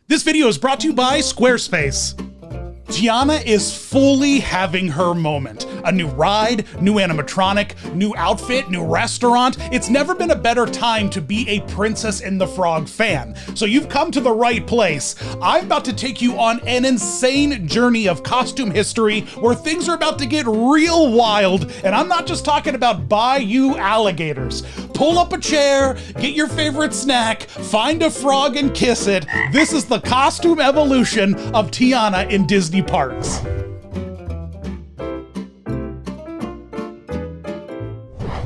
This video is brought to you by Squarespace. Tiana is fully having her moment. A new ride, new animatronic, new outfit, new restaurant. It's never been a better time to be a Princess and the Frog fan. So you've come to the right place. I'm about to take you on an insane journey of costume history where things are about to get real wild. And I'm not just talking about Bayou alligators. Pull up a chair, get your favorite snack, find a frog and kiss it. This is the costume evolution of Tiana in Disney parks.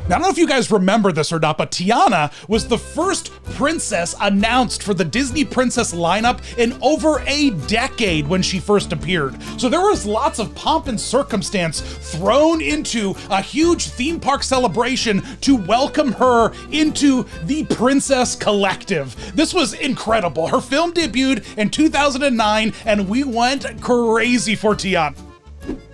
Now, I don't know if you guys remember this or not, but Tiana was the first princess announced for the Disney Princess lineup in over a decade when she first appeared. So there was lots of pomp and circumstance thrown into a huge theme park celebration to welcome her into the Princess Collective. This was incredible. Her film debuted in 2009 and we went crazy for Tiana.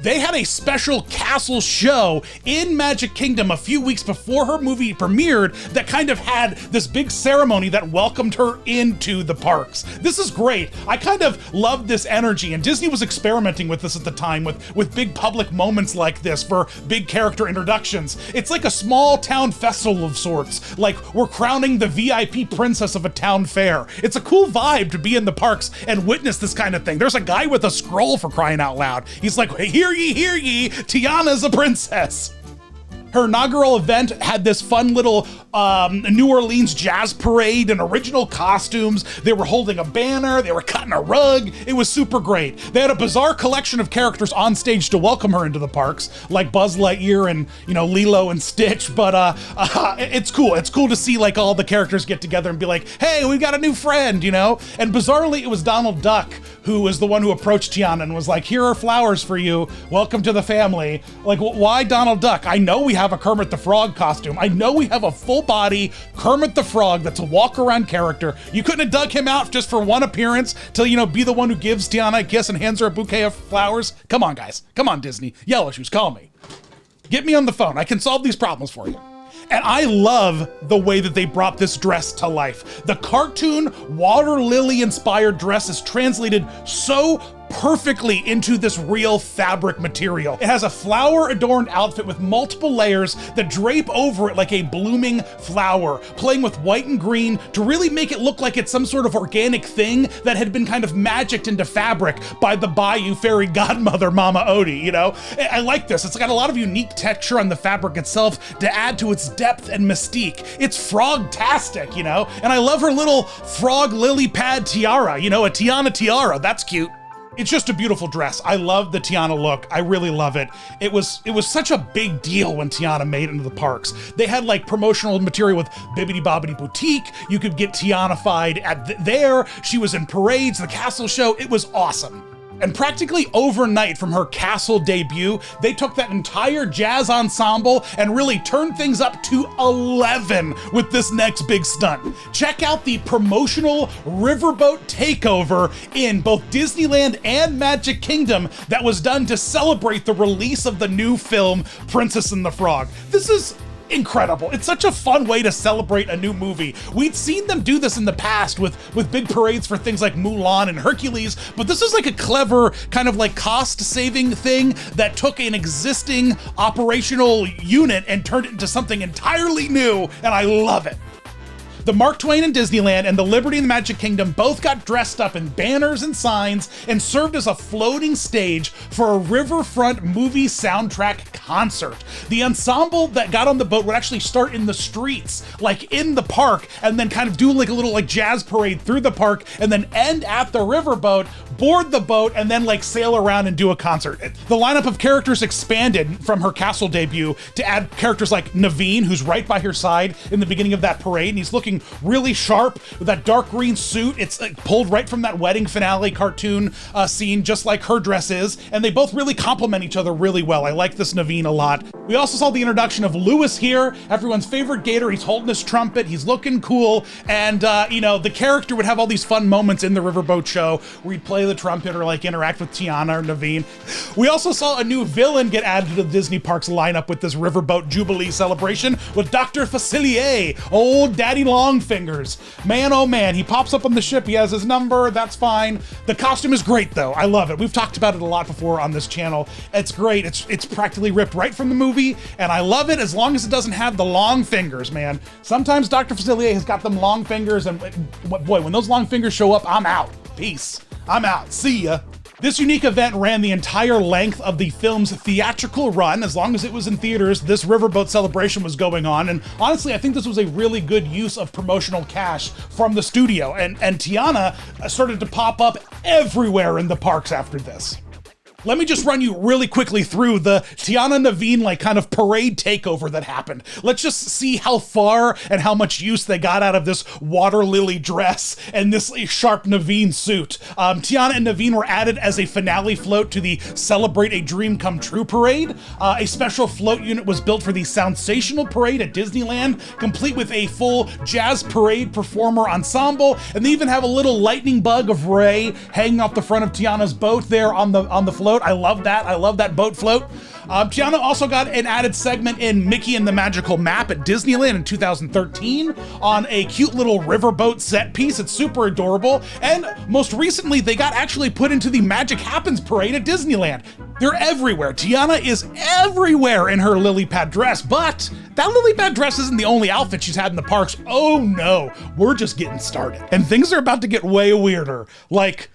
They had a special castle show in Magic Kingdom a few weeks before her movie premiered that kind of had this big ceremony that welcomed her into the parks. This is great. I kind of love this energy, and Disney was experimenting with this at the time with big public moments like this for big character introductions. It's like a small town festival of sorts, like we're crowning the VIP princess of a town fair. It's a cool vibe to be in the parks and witness this kind of thing. There's a guy with a scroll, for crying out loud. He's like, hey, hear ye, Tiana's a princess. Her inaugural event had this fun little New Orleans jazz parade and original costumes. They were holding a banner, they were cutting a rug. It was super great. They had a bizarre collection of characters on stage to welcome her into the parks, like Buzz Lightyear and, Lilo and Stitch, but it's cool. It's cool to see like all the characters get together and be like, hey, we've got a new friend, And bizarrely, it was Donald Duck who was the one who approached Tiana and was like, here are flowers for you. Welcome to the family. Like, why Donald Duck? I know we have a Kermit the Frog costume. I know we have a full body Kermit the Frog that's a walk around character. You couldn't have dug him out just for one appearance to, be the one who gives Tiana a kiss and hands her a bouquet of flowers. Come on, guys. Come on, Disney. Yellowshoes, call me. Get me on the phone. I can solve these problems for you. And I love the way that they brought this dress to life. The cartoon water lily inspired dress is translated so perfectly into this real fabric material. It has a flower adorned outfit with multiple layers that drape over it like a blooming flower, playing with white and green to really make it look like it's some sort of organic thing that had been kind of magicked into fabric by the Bayou fairy godmother, Mama Odie, I like this. It's got a lot of unique texture on the fabric itself to add to its depth and mystique. It's frog-tastic, and I love her little frog lily pad tiara, a Tiana tiara. That's cute. It's just a beautiful dress. I love the Tiana look. I really love it. It was such a big deal when Tiana made it into the parks. They had like promotional material with Bibbidi Bobbidi Boutique. You could get Tiana-fied there. She was in parades, the castle show. It was awesome. And practically overnight from her castle debut, they took that entire jazz ensemble and really turned things up to 11 with this next big stunt. Check out the promotional Riverboat Takeover in both Disneyland and Magic Kingdom that was done to celebrate the release of the new film, Princess and the Frog. This is incredible. It's such a fun way to celebrate a new movie. We'd seen them do this in the past with big parades for things like Mulan and Hercules, but this is like a clever kind of like cost-saving thing that took an existing operational unit and turned it into something entirely new, and I love it. The Mark Twain in Disneyland and the Liberty in the Magic Kingdom both got dressed up in banners and signs and served as a floating stage for a riverfront movie soundtrack concert. The ensemble that got on the boat would actually start in the streets, like in the park, and then kind of do like a little like jazz parade through the park and then end at the riverboat, board the boat, and then like sail around and do a concert. The lineup of characters expanded from her castle debut to add characters like Naveen, who's right by her side in the beginning of that parade, and he's looking really sharp with that dark green suit. It's like pulled right from that wedding finale cartoon scene, just like her dress is, and they both really complement each other really well. I like this Naveen a lot. We also saw the introduction of Lewis here, everyone's favorite gator. He's holding his trumpet, he's looking cool, and the character would have all these fun moments in the Riverboat show where he'd play the trumpet or like interact with Tiana or Naveen. We also saw a new villain get added to the Disney Parks lineup with this Riverboat Jubilee celebration with Dr. Facilier, old daddy long long fingers. Man, oh man, he pops up on the ship, he has his number, that's fine. The costume is great though, I love it. We've talked about it a lot before on this channel. It's great, it's practically ripped right from the movie, and I love it as long as it doesn't have the long fingers, man. Sometimes Dr. Facilier has got them long fingers, and boy, when those long fingers show up, I'm out. Peace. I'm out. See ya. This unique event ran the entire length of the film's theatrical run. As long as it was in theaters, this Riverboat celebration was going on. And honestly, I think this was a really good use of promotional cash from the studio. And Tiana started to pop up everywhere in the parks after this. Let me just run you really quickly through the Tiana Naveen like kind of parade takeover that happened. Let's just see how far and how much use they got out of this water lily dress and this sharp Naveen suit. Tiana and Naveen were added as a finale float to the Celebrate a Dream Come True parade. A special float unit was built for the Sensational parade at Disneyland, complete with a full jazz parade performer ensemble, and they even have a little lightning bug of Ray hanging off the front of Tiana's boat there on the float. I love that. I love that boat float. Tiana also got an added segment in Mickey and the Magical Map at Disneyland in 2013 on a cute little riverboat set piece. It's super adorable. And most recently, they got actually put into the Magic Happens parade at Disneyland. They're everywhere. Tiana is everywhere in her lily pad dress, but that lily pad dress isn't the only outfit she's had in the parks. Oh no, we're just getting started. And things are about to get way weirder, like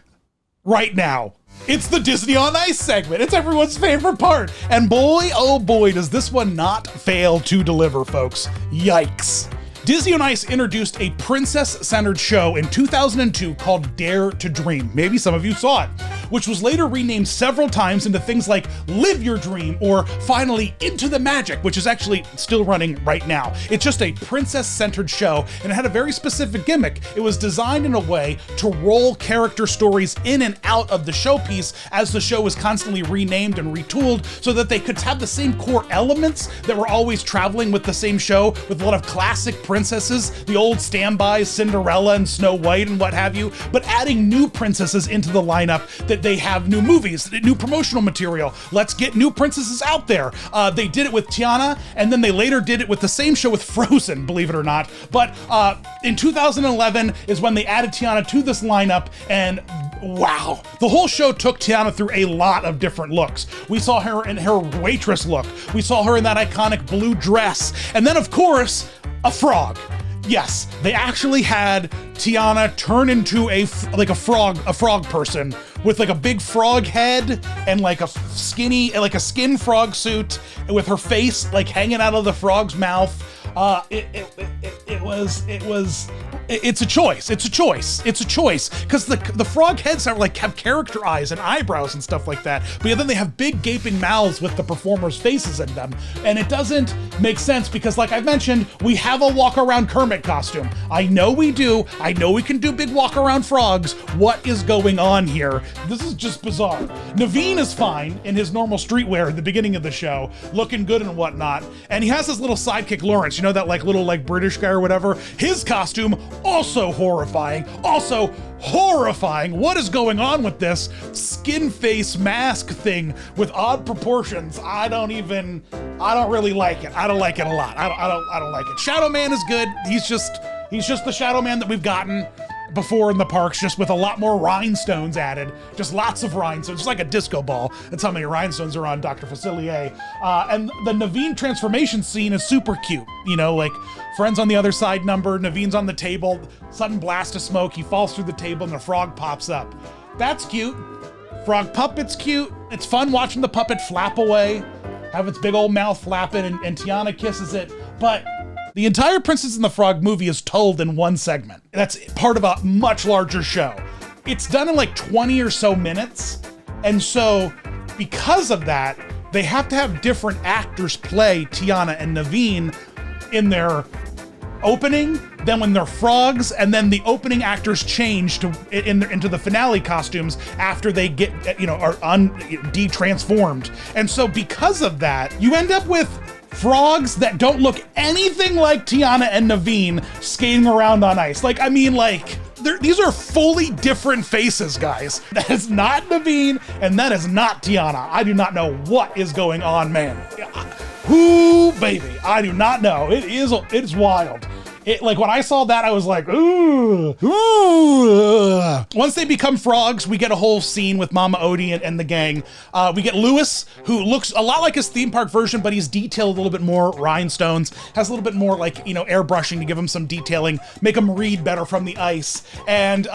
right now. It's the Disney on Ice segment. It's everyone's favorite part. And boy, oh boy, does this one not fail to deliver, folks. Yikes. Disney on Ice introduced a princess-centered show in 2002 called Dare to Dream. Maybe some of you saw it, which was later renamed several times into things like Live Your Dream or finally Into the Magic, which is actually still running right now. It's just a princess-centered show, and it had a very specific gimmick. It was designed in a way to roll character stories in and out of the showpiece as the show was constantly renamed and retooled so that they could have the same core elements that were always traveling with the same show, with a lot of classic princesses, the old standbys, Cinderella and Snow White and what have you, but adding new princesses into the lineup that they have new movies, new promotional material. Let's get new princesses out there. They did it with Tiana, and then they later did it with the same show with Frozen, believe it or not. But in 2011 is when they added Tiana to this lineup, and wow, the whole show took Tiana through a lot of different looks. We saw her in her waitress look. We saw her in that iconic blue dress. And then of course, a frog. Yes, they actually had Tiana turn into a frog person with like a big frog head and like a skin frog suit with her face like hanging out of the frog's mouth. It's a choice. Because the frog heads have character eyes and eyebrows and stuff like that. But yeah, then they have big gaping mouths with the performers' faces in them. And it doesn't make sense because, like I mentioned, we have a walk around Kermit costume. I know we do. I know we can do big walk around frogs. What is going on here? This is just bizarre. Naveen is fine in his normal streetwear at the beginning of the show, looking good and whatnot. And he has his little sidekick Lawrence, you know, that like little like British guy or whatever. His costume also horrifying. What is going on with this skin face mask thing with odd proportions? I don't really like it. I don't like it a lot. I don't like it. Shadow Man is good. He's just the Shadow Man that we've gotten before in the parks, just with a lot more rhinestones added. Just lots of rhinestones, just like a disco ball. That's how many rhinestones are on Dr. Facilier. And the Naveen transformation scene is super cute. You know, like Friends on the Other Side number, Naveen's on the table, sudden blast of smoke, he falls through the table and the frog pops up. That's cute. Frog puppet's cute. It's fun watching the puppet flap away, have its big old mouth flapping, and Tiana kisses it. But the entire Princess and the Frog movie is told in one segment. That's part of a much larger show. It's done in like 20 or so minutes. And so because of that, they have to have different actors play Tiana and Naveen in their opening, then when they're frogs, and then the opening actors change into the finale costumes after they get, de-transformed. And so because of that, you end up with frogs that don't look anything like Tiana and Naveen skating around on ice. These are fully different faces, guys. That is not Naveen, and that is not Tiana. I do not know what is going on, man. Ooh, baby, I do not know. It is wild. Like when I saw that, I was like, ooh, ooh. Once they become frogs, we get a whole scene with Mama Odie and the gang. We get Lewis, who looks a lot like his theme park version, but he's detailed a little bit more rhinestones, has a little bit more like, airbrushing to give him some detailing, make him read better from the ice. And,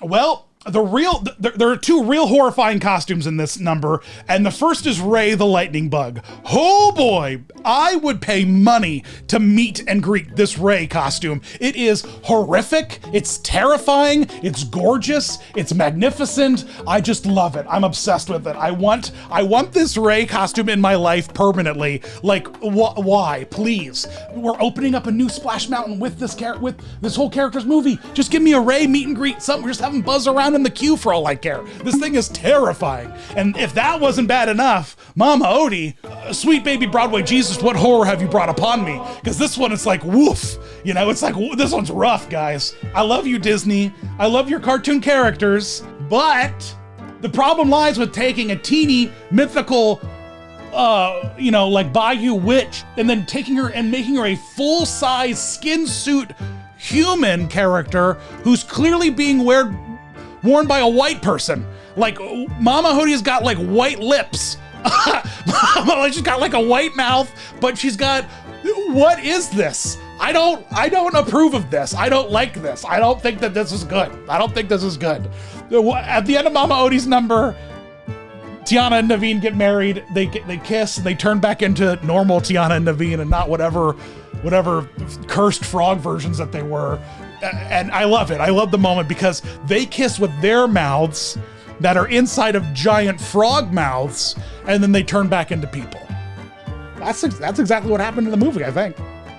well, there are two real horrifying costumes in this number, and the first is Ray the Lightning Bug. Oh boy, I would pay money to meet and greet this Ray costume. It is horrific, it's terrifying, it's gorgeous, it's magnificent. I just love it. I'm obsessed with it. I want this Ray costume in my life permanently. Like, why? Please. We're opening up a new Splash Mountain with this whole character's movie. Just give me a Ray meet and greet, something. Just have him buzz around in the queue for all I care. This thing is terrifying. And if that wasn't bad enough, Mama Odie, sweet baby Broadway Jesus, what horror have you brought upon me? Because this one, it's like, woof. It's like, this one's rough, guys. I love you, Disney. I love your cartoon characters, but the problem lies with taking a teeny mythical like Bayou witch and then taking her and making her a full-size skin suit human character who's clearly being worn by a white person. Like, Mama Odie's got like white lips. She's got like a white mouth, but she's got, what is this? I don't approve of this. I don't like this. I don't think that this is good. At the end of Mama Odie's number, Tiana and Naveen get married, they kiss, and they turn back into normal Tiana and Naveen and not whatever cursed frog versions that they were. And I love it. I love the moment because they kiss with their mouths that are inside of giant frog mouths, and then they turn back into people. That's exactly what happened in the movie, I think.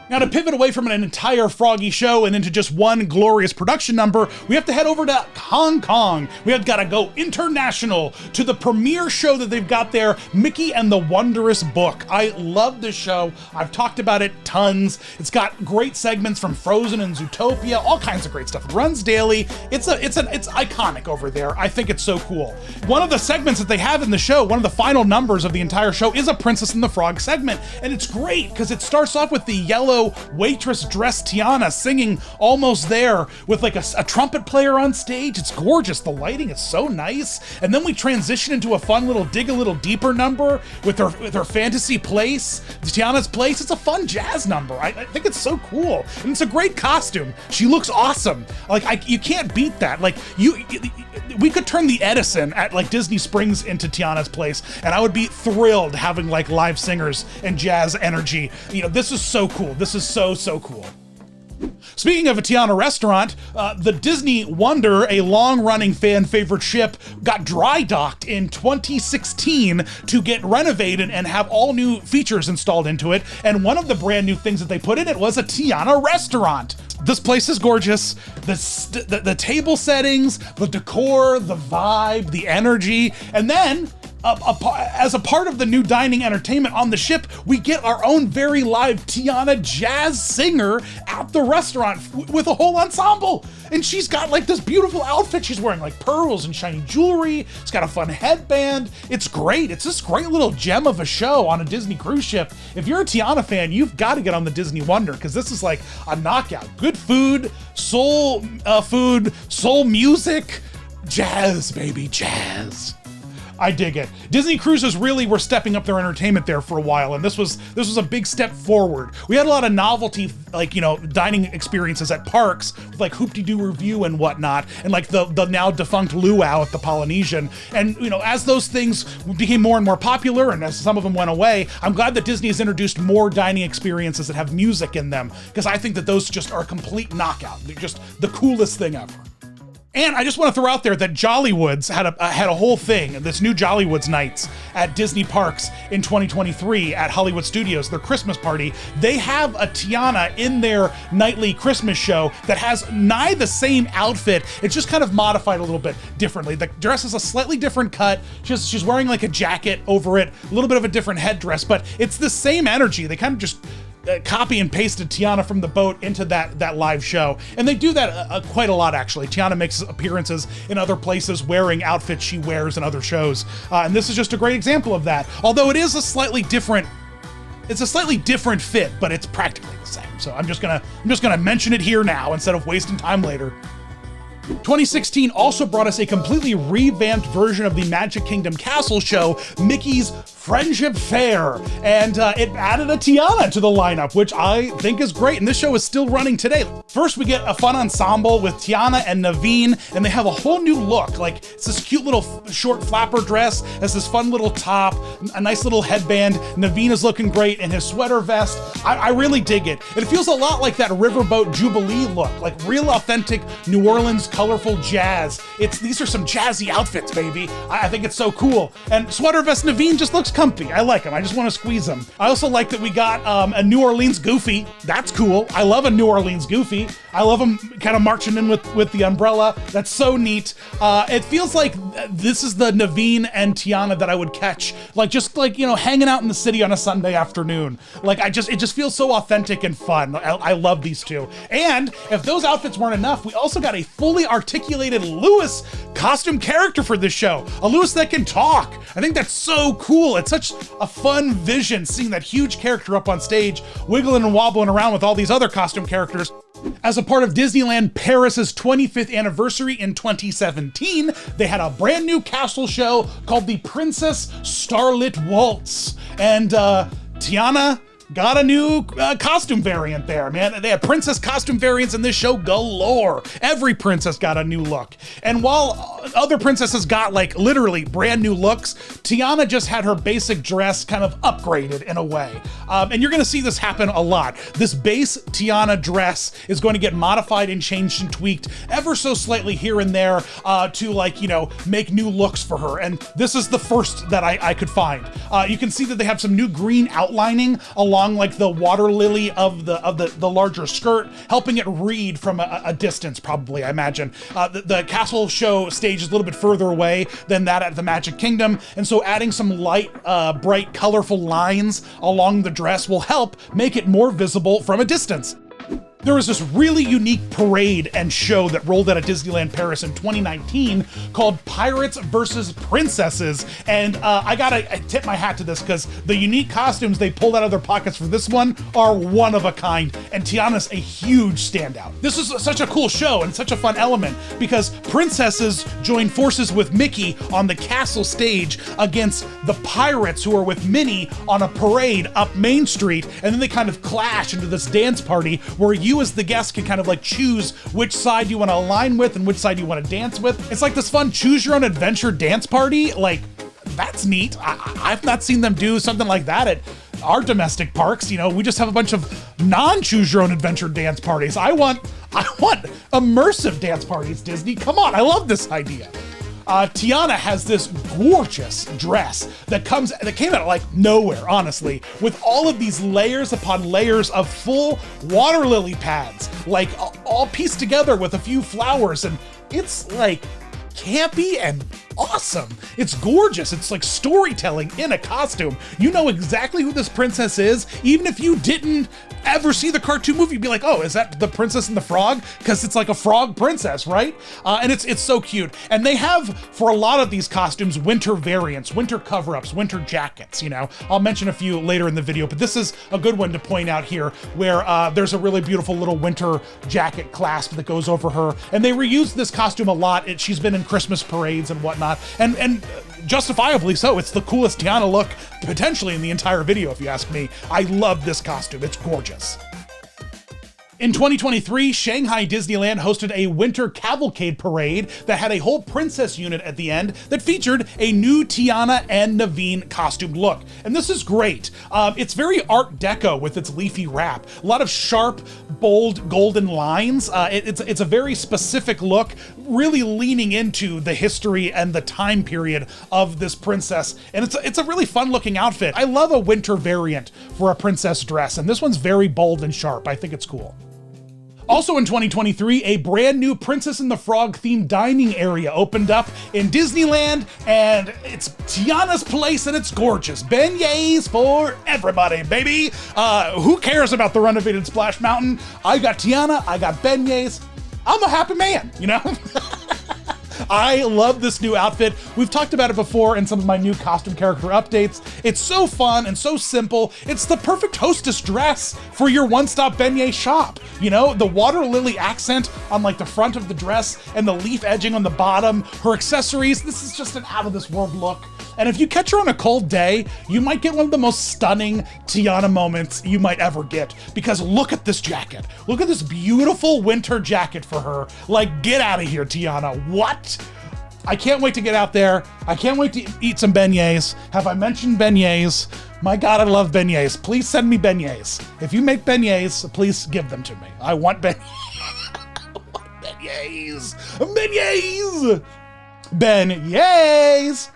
Now, to pivot away from an entire froggy show and into just one glorious production number, we have to head over to Hong Kong. We have got to go international to the premiere show that they've got there, Mickey and the Wondrous Book. I love this show. I've talked about it tons. It's got great segments from Frozen and Zootopia, all kinds of great stuff. It runs daily. It's iconic over there. I think it's so cool. One of the segments that they have in the show, one of the final numbers of the entire show, is a Princess and the Frog segment. And it's great because it starts off with the yellow waitress dressed Tiana singing Almost There with like a trumpet player on stage. It's gorgeous. The lighting is so nice. And then we transition into a fun little dig a little deeper number with her fantasy place, Tiana's place. It's a fun jazz number. I think it's so cool. And it's a great costume. She looks awesome. Like you can't beat that. Like we could turn the Edison at like Disney Springs into Tiana's place, and I would be thrilled having like live singers and jazz energy. This is so cool. This is so cool. Speaking of a Tiana restaurant, the Disney Wonder, a long-running fan favorite ship, got dry docked in 2016 to get renovated and have all new features installed into it. And one of the brand new things that they put in it was a Tiana restaurant. This place is gorgeous. The table settings, the decor, the vibe, the energy, and then as a part of the new dining entertainment on the ship, we get our own very live Tiana jazz singer at the restaurant with a whole ensemble. And she's got like this beautiful outfit she's wearing, like pearls and shiny jewelry. It's got a fun headband. It's great. It's this great little gem of a show on a Disney cruise ship. If you're a Tiana fan, you've got to get on the Disney Wonder because this is like a knockout. Good food, soul music, jazz, baby, jazz. I dig it. Disney Cruises really were stepping up their entertainment there for a while, and this was a big step forward. We had a lot of novelty, dining experiences at parks, with like Hoop-de-Doo Review and whatnot, and like the now defunct Luau at the Polynesian. And as those things became more and more popular, and as some of them went away, I'm glad that Disney has introduced more dining experiences that have music in them, because I think that those just are a complete knockout. They're just the coolest thing ever. And I just want to throw out there that Jollywood's had a whole thing, this new Jollywood's nights at Disney Parks in 2023 at Hollywood Studios, their Christmas party. They have a Tiana in their nightly Christmas show that has nigh the same outfit. It's just kind of modified a little bit differently. The dress is a slightly different cut. She's wearing like a jacket over it, a little bit of a different headdress, but it's the same energy. They kind of just copy and pasted Tiana from the boat into that live show. And they do that quite a lot, actually. Tiana makes appearances in other places wearing outfits she wears in other shows. And this is just a great example of that. Although it is a slightly different It's a slightly different fit, but it's practically the same. So I'm just gonna mention it here now instead of wasting time later. 2016 also brought us a completely revamped version of the Magic Kingdom Castle show, Mickey's Friendship Fair, and it added a Tiana to the lineup, which I think is great, and this show is still running today. First, we get a fun ensemble with Tiana and Naveen, and they have a whole new look. Like, it's this cute little short flapper dress, has this fun little top, a nice little headband. Naveen is looking great in his sweater vest. I really dig it. It feels a lot like that Riverboat Jubilee look, like real authentic New Orleans colorful jazz. These are some jazzy outfits, baby. I think it's so cool. And sweater vest Naveen just looks comfy. I like him. I just want to squeeze him. I also like that we got a New Orleans Goofy. That's cool. I love a New Orleans Goofy. I love him kind of marching in with the umbrella. That's so neat. It feels like this is the Naveen and Tiana that I would catch, hanging out in the city on a Sunday afternoon. It just feels so authentic and fun. I love these two. And if those outfits weren't enough, we also got a fully articulated Lewis costume character for this show. A Lewis that can talk. I think that's so cool. It's such a fun vision seeing that huge character up on stage, wiggling and wobbling around with all these other costume characters. As a part of Disneyland Paris's 25th anniversary in 2017, they had a brand new castle show called the Princess Starlit Waltz. And Tiana got a new costume variant there, man. They had princess costume variants in this show galore. Every princess got a new look. And while other princesses got literally brand new looks, Tiana just had her basic dress kind of upgraded in a way. And you're gonna see this happen a lot. This base Tiana dress is going to get modified and changed and tweaked ever so slightly here and there to make new looks for her. And this is the first that I could find. You can see that they have some new green outlining along the water lily of the larger skirt, helping it read from a distance, probably, I imagine. The castle show stage is a little bit further away than that at the Magic Kingdom, and so adding some light, bright, colorful lines along the dress will help make it more visible from a distance. There was this really unique parade and show that rolled out at Disneyland Paris in 2019 called Pirates vs. Princesses. And I gotta tip my hat to this because the unique costumes they pulled out of their pockets for this one are one of a kind. And Tiana's a huge standout. This is such a cool show and such a fun element because princesses join forces with Mickey on the castle stage against the pirates who are with Minnie on a parade up Main Street. And then they kind of clash into this dance party where you as the guest can kind of choose which side you want to align with and which side you want to dance with. It's like this fun choose your own adventure dance party. That's neat. I've not seen them do something like that at our domestic parks. We just have a bunch of non-choose your own adventure dance parties. I want immersive dance parties, Disney. Come on, I love this idea. Tiana has this gorgeous dress that came out of nowhere, honestly, with all of these layers upon layers of full water lily pads, all pieced together with a few flowers, and it's campy and awesome. It's gorgeous. It's like storytelling in a costume. You know exactly who this princess is, even if you didn't ever see the cartoon movie. You'd be like, oh, is that the Princess and the Frog? Because it's like a frog princess, right? And it's so cute. And they have, for a lot of these costumes, winter variants, winter cover-ups, winter jackets, I'll mention a few later in the video, but this is a good one to point out here where there's a really beautiful little winter jacket clasp that goes over her. And they reuse this costume a lot. She's been in Christmas parades and whatnot. And justifiably so. It's the coolest Tiana look potentially in the entire video, if you ask me. I love this costume. It's gorgeous. In 2023, Shanghai Disneyland hosted a winter cavalcade parade that had a whole princess unit at the end that featured a new Tiana and Naveen costume look. And this is great. It's very Art Deco with its leafy wrap. A lot of sharp, bold, golden lines. It's a very specific look, really leaning into the history and the time period of this princess. And it's a really fun looking outfit. I love a winter variant for a princess dress, and this one's very bold and sharp. I think it's cool. Also in 2023, a brand new Princess and the Frog themed dining area opened up in Disneyland, and it's Tiana's place and it's gorgeous. Beignets for everybody, baby. Who cares about the renovated Splash Mountain? I got Tiana, I got beignets. I'm a happy man, I love this new outfit. We've talked about it before in some of my new costume character updates. It's so fun and so simple. It's the perfect hostess dress for your one-stop beignet shop. You know, the water lily accent on like the front of the dress and the leaf edging on the bottom, her accessories. This is just an out of this world look. And if you catch her on a cold day, you might get one of the most stunning Tiana moments you might ever get, because look at this jacket. Look at this beautiful winter jacket for her. Like, get out of here, Tiana. What? I can't wait to get out there. I can't wait to eat some beignets. Have I mentioned beignets? My God, I love beignets. Please send me beignets. If you make beignets, please give them to me. I want beignets. Beignets. Beignets. Beignets.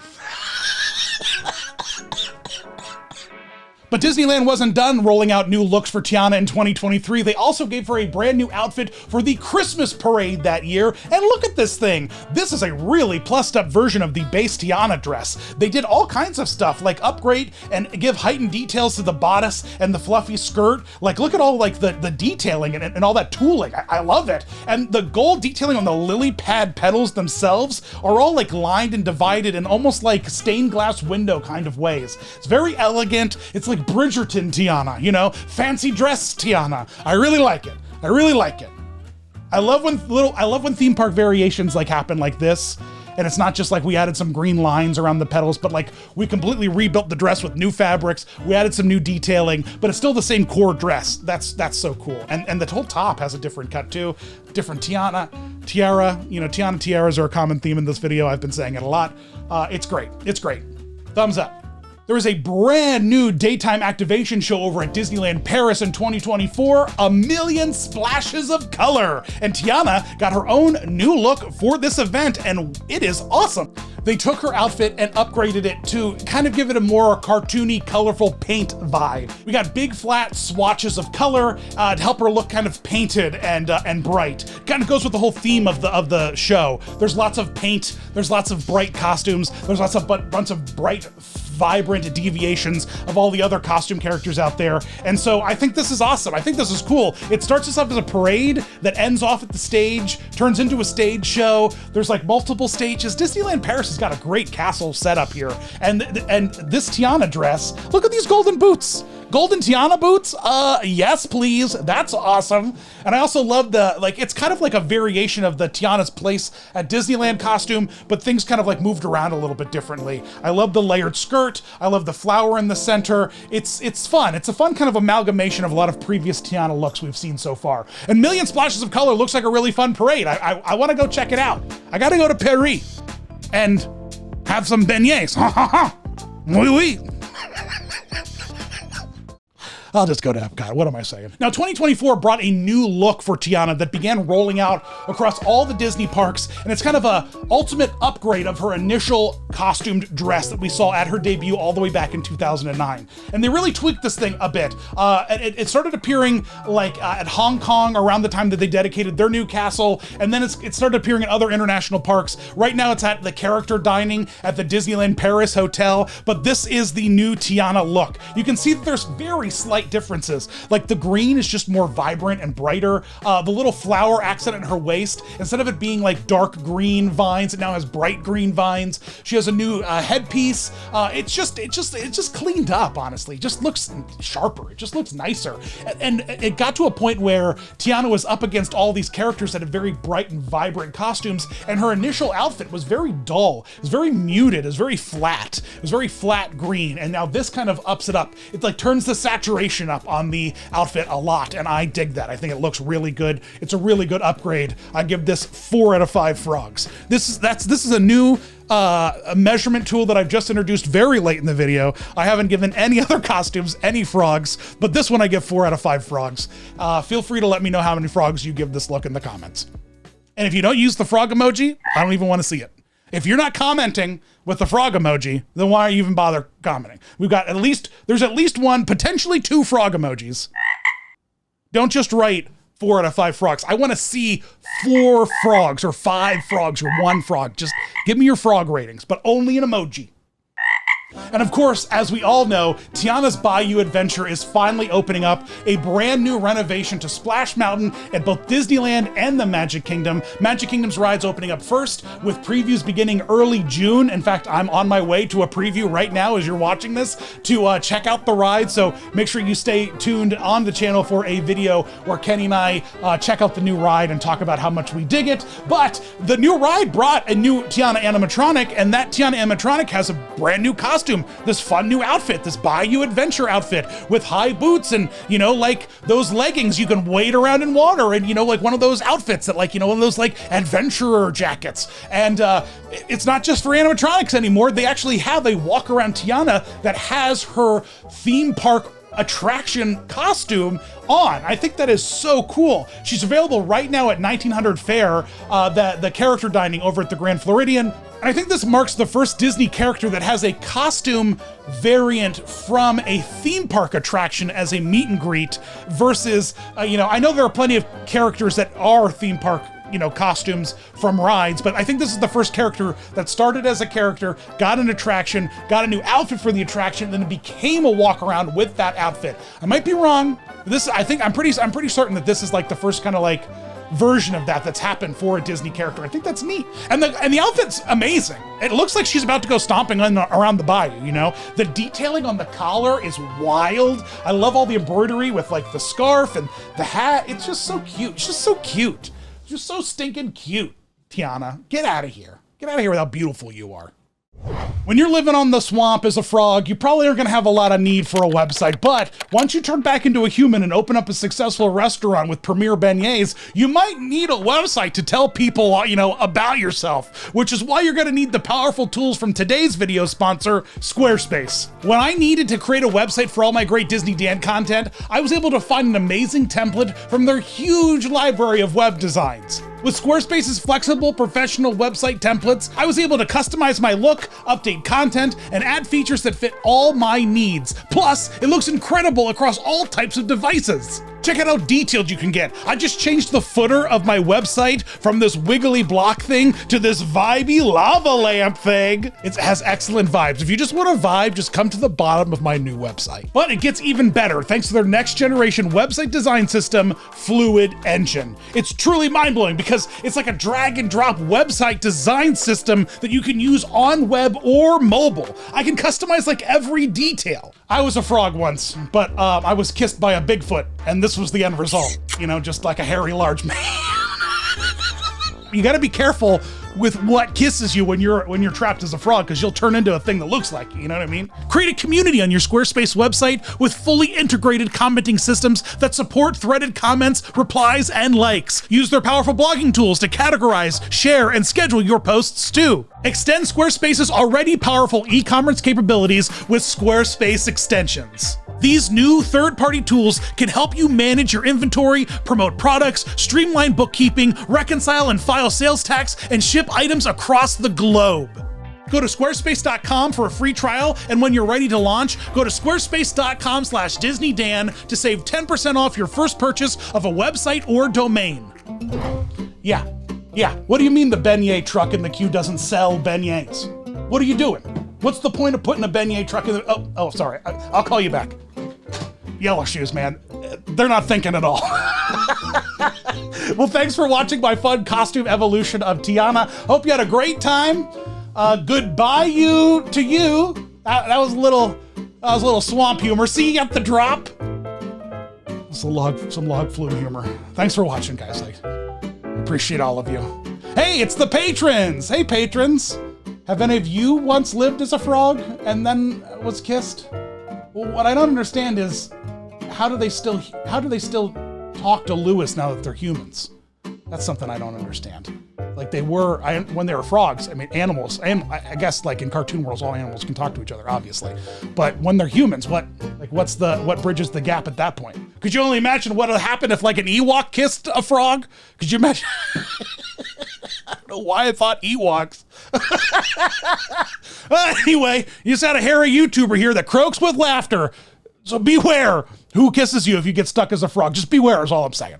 But Disneyland wasn't done rolling out new looks for Tiana in 2023. They also gave her a brand new outfit for the Christmas parade that year. And look at this thing. This is a really plussed up version of the base Tiana dress. They did all kinds of stuff like upgrade and give heightened details to the bodice and the fluffy skirt. Like, look at all like the detailing and all that tooling. I love it. And the gold detailing on the lily pad petals themselves are all like lined and divided in almost like stained glass window kind of ways. It's very elegant. It's like Bridgerton Tiana, you know, fancy dress Tiana. I really like it. I really like it. I love when theme park variations like happen like this, and it's not just like we added some green lines around the petals, but like we completely rebuilt the dress with new fabrics. We added some new detailing, but it's still the same core dress. That's so cool. And the whole top has a different cut too. Different tiara. You know, Tiana tiaras are a common theme in this video. I've been saying it a lot. It's great. It's great. Thumbs up. There is a brand new daytime activation show over at Disneyland Paris in 2024, A Million Splashes of Color. And Tiana got her own new look for this event, and it is awesome. They took her outfit and upgraded it to kind of give it a more cartoony, colorful paint vibe. We got big flat swatches of color to help her look kind of painted and bright. Kind of goes with the whole theme of the show. There's lots of paint, there's lots of bright costumes, there's lots of bunch of bright, vibrant deviations of all the other costume characters out there. And so I think this is awesome. I think this is cool. It starts us off as a parade that ends off at the stage, turns into a stage show. There's like multiple stages. Disneyland Paris has got a great castle setup here. And this Tiana dress, look at these golden boots. Golden Tiana boots? Yes, please. That's awesome. And I also love it's kind of like a variation of the Tiana's Place at Disneyland costume, but things kind of like moved around a little bit differently. I love the layered skirt. I love the flower in the center. It's fun. It's a fun kind of amalgamation of a lot of previous Tiana looks we've seen so far. And Million Splashes of Color looks like a really fun parade. I want to go check it out. I got to go to Paris and have some beignets. Ha ha ha. Oui, oui. I'll just go to Epcot. What am I saying? Now, 2024 brought a new look for Tiana that began rolling out across all the Disney parks, and it's kind of a ultimate upgrade of her initial costumed dress that we saw at her debut all the way back in 2009. And they really tweaked this thing a bit. It started appearing like at Hong Kong around the time that they dedicated their new castle, and then it started appearing in other international parks. Right now it's at the character dining at the Disneyland Paris Hotel, but this is the new Tiana look. You can see that there's very slight differences. Like the green is just more vibrant and brighter. The little flower accent in her waist, instead of it being like dark green vines, it now has bright green vines. She has a new headpiece. It's just cleaned up, honestly. It just looks sharper. It just looks nicer. And it got to a point where Tiana was up against all these characters that had very bright and vibrant costumes, and her initial outfit was very dull. It was very muted. It was very flat. It was very flat green. And now this kind of ups it up. It like turns the saturation up on the outfit a lot, and I dig that. I think it looks really good. It's a really good upgrade. I give this 4 out of 5 frogs. This is a new a measurement tool that I've just introduced very late in the video. I haven't given any other costumes any frogs, but this one I give 4 out of 5 frogs. Feel free to let me know how many frogs you give this look in the comments. And if you don't use the frog emoji, I don't even want to see it. If you're not commenting with the frog emoji, then why are you even bother commenting? There's at least one, potentially 2 frog emojis. Don't just write 4 out of 5 frogs. I want to see 4 frogs or 5 frogs or 1 frog. Just give me your frog ratings, but only an emoji. And of course, as we all know, Tiana's Bayou adventure is finally opening up a brand new renovation to Splash Mountain at both Disneyland and the Magic Kingdom. Magic Kingdom's ride's opening up first, with previews beginning early June. In fact, I'm on my way to a preview right now as you're watching this to check out the ride. So make sure you stay tuned on the channel for a video where Kenny and I check out the new ride and talk about how much we dig it. But the new ride brought a new Tiana animatronic, and that Tiana animatronic has a brand new costume, this fun new outfit, this Bayou adventure outfit with high boots and, like those leggings you can wade around in water, and, like one of those outfits that, like, one of those like adventurer jackets. And it's not just for animatronics anymore. They actually have a walk around Tiana that has her theme park attraction costume on. I think that is so cool. She's available right now at 1900 fare, the character dining over at the Grand Floridian. And I think this marks the first Disney character that has a costume variant from a theme park attraction as a meet and greet versus, I know there are plenty of characters that are theme park costumes from rides, but I think this is the first character that started as a character, got an attraction, got a new outfit for the attraction, then it became a walk around with that outfit. I might be wrong. I'm pretty certain that this is like the first kind of like version of that's happened for a Disney character. I think that's neat. And the outfit's amazing. It looks like she's about to go stomping around the bayou, The detailing on the collar is wild. I love all the embroidery with like the scarf and the hat. It's just so cute. It's just so cute. You're so stinking cute, Tiana. Get out of here. Get out of here with how beautiful you are. When you're living on the swamp as a frog, you probably aren't gonna have a lot of need for a website, but once you turn back into a human and open up a successful restaurant with premier beignets, you might need a website to tell people, about yourself, which is why you're gonna need the powerful tools from today's video sponsor, Squarespace. When I needed to create a website for all my great Disney Dan content, I was able to find an amazing template from their huge library of web designs. With Squarespace's flexible professional website templates, I was able to customize my look, update content, and add features that fit all my needs. Plus, it looks incredible across all types of devices. Check out how detailed you can get. I just changed the footer of my website from this wiggly block thing to this vibey lava lamp thing. It has excellent vibes. If you just want a vibe, just come to the bottom of my new website. But it gets even better thanks to their next generation website design system, Fluid Engine. It's truly mind-blowing because it's like a drag and drop website design system that you can use on web or mobile. I can customize like every detail. I was a frog once, but I was kissed by a Bigfoot, and this was the end result. Just like a hairy, large man. You gotta be careful with what kisses you when you're trapped as a frog, because you'll turn into a thing that looks like you know what I mean? Create a community on your Squarespace website with fully integrated commenting systems that support threaded comments, replies, and likes. Use their powerful blogging tools to categorize, share, and schedule your posts too. Extend Squarespace's already powerful e-commerce capabilities with Squarespace extensions. These new third-party tools can help you manage your inventory, promote products, streamline bookkeeping, reconcile and file sales tax, and ship items across the globe. Go to squarespace.com for a free trial, and when you're ready to launch, go to squarespace.com/DisneyDan to save 10% off your first purchase of a website or domain. Yeah. What do you mean the beignet truck in the queue doesn't sell beignets? What are you doing? What's the point of putting a beignet truck in the... Oh, sorry. I'll call you back. Yellowshoes, man. They're not thinking at all. Well, thanks for watching my fun costume evolution of Tiana. Hope you had a great time. Goodbye to you. That was a little swamp humor. See you at the drop. Some log flume humor. Thanks for watching, guys. I appreciate all of you. Hey, it's the patrons. Hey, patrons. Have any of you once lived as a frog and then was kissed? Well, what I don't understand is how do they still talk to Lewis now that they're humans? That's something I don't understand. Like they were when they were frogs. I mean, animals, and I guess like in cartoon worlds, all animals can talk to each other, obviously. But when they're humans, what bridges the gap at that point? Could you only imagine what would happen if like an Ewok kissed a frog? Could you imagine? I don't know why I thought Ewoks. Anyway, you just had a hairy YouTuber here that croaks with laughter. So beware who kisses you if you get stuck as a frog. Just beware is all I'm saying.